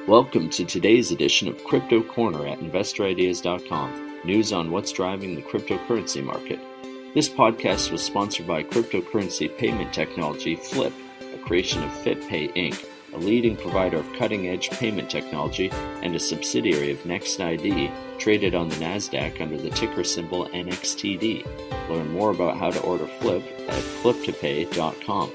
Welcome to today's edition of Crypto Corner at InvestorIdeas.com, news on what's driving the cryptocurrency market. This podcast was sponsored by cryptocurrency payment technology Flip, a creation of FitPay Inc., a leading provider of cutting-edge payment technology and a subsidiary of NextID, traded on the NASDAQ under the ticker symbol NXTD. Learn more about how to order Flip at fliptopay.com.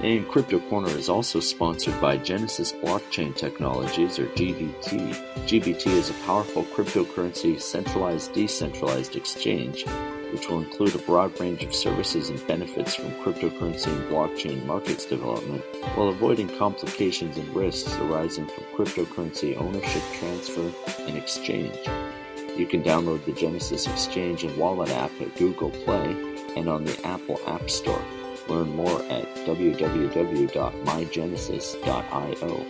And Crypto Corner is also sponsored by Genesis Blockchain Technologies, or GBT. GBT is a powerful cryptocurrency centralized-decentralized exchange, which will include a broad range of services and benefits from cryptocurrency and blockchain markets development, while avoiding complications and risks arising from cryptocurrency ownership, transfer, and exchange. You can download the Genesis Exchange and Wallet app at Google Play and on the Apple App Store. Learn more at www.mygenesis.io.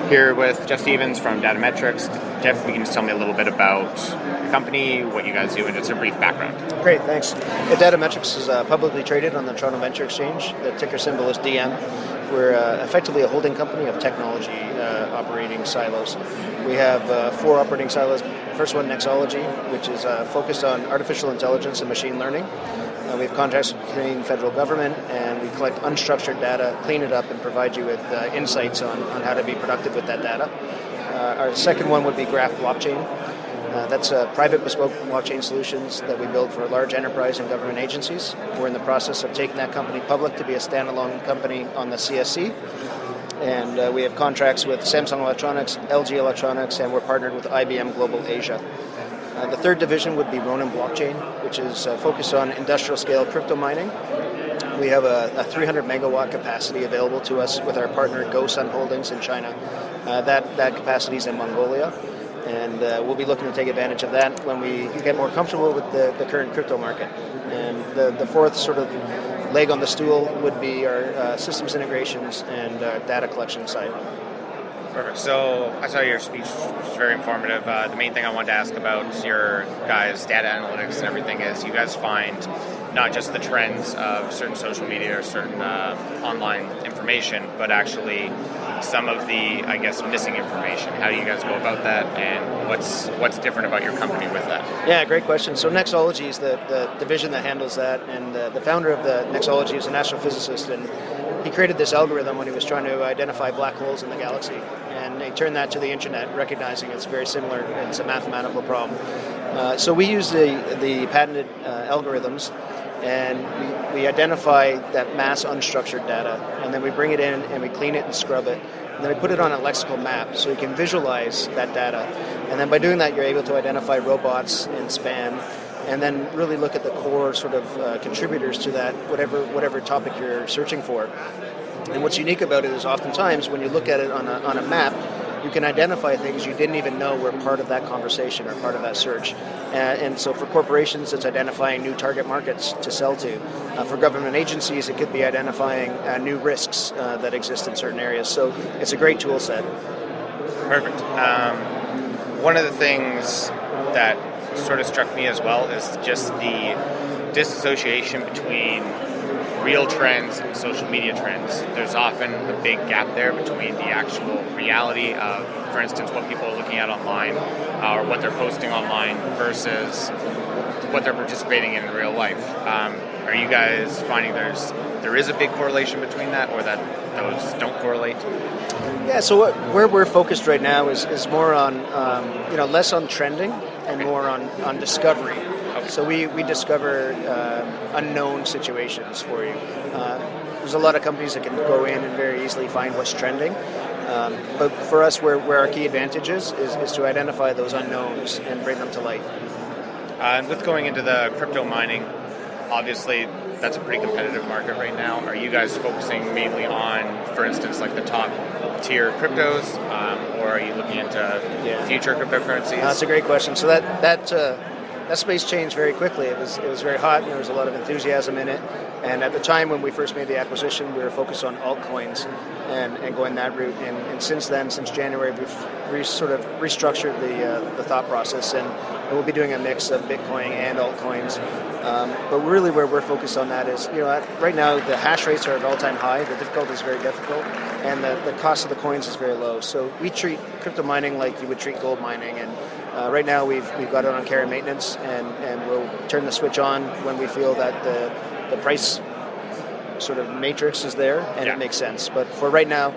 Here with Jeff Stevens from Datametrex. Jeff, you can just tell me a little bit about the company, what you guys do, and just a brief background. Great, thanks. Datametrex is publicly traded on the Toronto Venture Exchange. The ticker symbol is DM. We're effectively a holding company of technology operating silos. We have 4 operating silos. First one, Nexology, which is focused on artificial intelligence and machine learning. We have contracts with the Canadian federal government, and we collect unstructured data, clean it up, and provide you with insights on how to be productive with that data. Our second one would be Graph Blockchain. That's private bespoke blockchain solutions that we build for large enterprise and government agencies. We're in the process of taking that company public to be a standalone company on the CSC. And we have contracts with Samsung Electronics, LG Electronics, and we're partnered with IBM Global Asia. The third division would be Ronin Blockchain, which is focused on industrial scale crypto mining. We have a 300 megawatt capacity available to us with our partner GoSun Holdings in China. That capacity is in Mongolia, and we'll be looking to take advantage of that when we get more comfortable with the current crypto market. And the fourth sort of leg on the stool would be our systems integrations and data collection side. Perfect. So I saw your speech, which was very informative. The main thing I wanted to ask about your guys' data analytics and everything is you guys find not just the trends of certain social media or certain online information, but actually some of the, I guess, missing information. How do you guys go about that, and what's different about your company with that? Yeah, great question. So Nexology is the division that handles that, and the founder of the Nexology is an astrophysicist, and he created this algorithm when he was trying to identify black holes in the galaxy, and he turned that to the internet, recognizing it's very similar. It's a mathematical problem. So we use the patented algorithms, and we identify that mass unstructured data, and then we bring it in and we clean it and scrub it, and then we put it on a lexical map so you can visualize that data. And then by doing that, you're able to identify robots and spam, and then really look at the core sort of contributors to that, whatever topic you're searching for. And what's unique about it is oftentimes when you look at it on a map, you can identify things you didn't even know were part of that conversation or part of that search. And so for corporations, it's identifying new target markets to sell to. For government agencies, it could be identifying new risks that exist in certain areas. So it's a great tool set. Perfect. One of the things that sort of struck me as well is just the disassociation between real trends and social media trends. There's often a big gap there between the actual reality of, for instance, what people are looking at online or what they're posting online versus what they're participating in real life. Are you guys finding there is a big correlation between that, or that those don't correlate? Yeah, so where we're focused right now is more on, less on trending and more on discovery. Okay. So we discover unknown situations for you. There's a lot of companies that can go in and very easily find what's trending. But for us, where our key advantage is to identify those unknowns and bring them to light. And with going into the crypto mining, obviously that's a pretty competitive market right now. Are you guys focusing mainly on, for instance, like the top tier cryptos, or are you looking into future cryptocurrencies? That's a great question. So that that space changed very quickly. It was very hot, and there was a lot of enthusiasm in it. And at the time when we first made the acquisition, we were focused on altcoins and going that route. And since then, since January, we've sort of restructured the thought process, and we'll be doing a mix of Bitcoin and altcoins. But really, where we're focused on that is, right now the hash rates are at all-time high. The difficulty is very difficult, and the cost of the coins is very low. So we treat crypto mining like you would treat gold mining, and right now we've got it on care and maintenance, and we'll turn the switch on when we feel that the price sort of matrix is there and it makes sense. But for right now,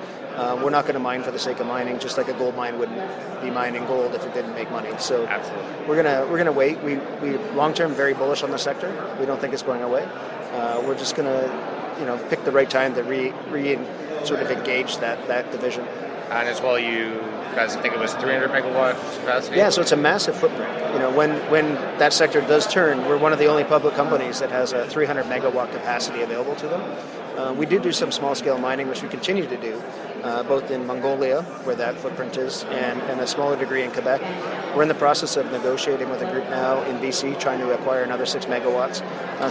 we're not going to mine for the sake of mining, just like a gold mine wouldn't be mining gold if it didn't make money. So absolutely, we're gonna wait. We long term very bullish on the sector. We don't think it's going away. We're just gonna pick the right time to sort of engage that division. And as well, you guys, I think it was 300 megawatt capacity? Yeah, so it's a massive footprint. When that sector does turn, we're one of the only public companies that has a 300 megawatt capacity available to them. We do some small-scale mining, which we continue to do, both in Mongolia, where that footprint is, and a smaller degree in Quebec. We're in the process of negotiating with a group now in BC, trying to acquire another 6 megawatts.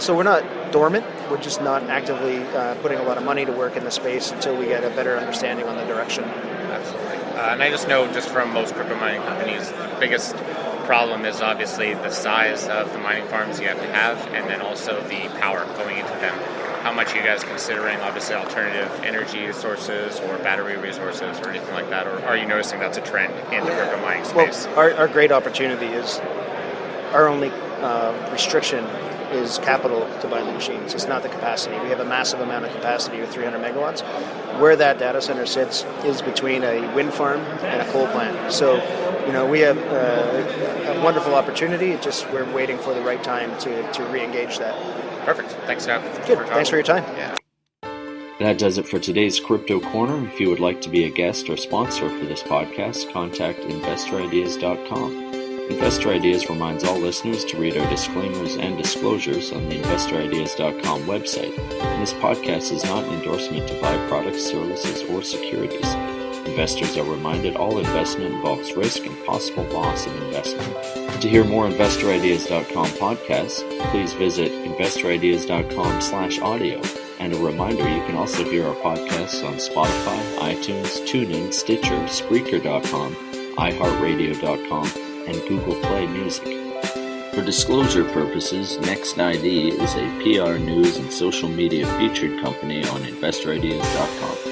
So we're not dormant. We're just not actively putting a lot of money to work in the space until we get a better understanding on the direction. Absolutely. And I just know, just from most crypto mining companies, the biggest problem is obviously the size of the mining farms you have to have, and then also the power going into them. How much are you guys considering, obviously, alternative energy sources or battery resources or anything like that? Or are you noticing that's a trend in the crypto mining space? Well, our great opportunity is, our only restriction is capital to buy the machines. It's not the capacity. We have a massive amount of capacity with 300 megawatts. Where that data center sits is between a wind farm and a coal plant. So, we have a wonderful opportunity. It's just we're waiting for the right time to re-engage that. Perfect. Thanks, Scott. Good. Thanks for your time. Yeah. That does it for today's Crypto Corner. If you would like to be a guest or sponsor for this podcast, contact InvestorIdeas.com. Investor Ideas reminds all listeners to read our disclaimers and disclosures on the InvestorIdeas.com website. And this podcast is not an endorsement to buy products, services, or securities. Investors are reminded all investment involves risk and possible loss of investment. To hear more InvestorIdeas.com podcasts, please visit InvestorIdeas.com/audio. And a reminder, you can also hear our podcasts on Spotify, iTunes, TuneIn, Stitcher, Spreaker.com, iHeartRadio.com, and Google Play Music. For disclosure purposes, NextID is a PR news and social media featured company on InvestorIdeas.com.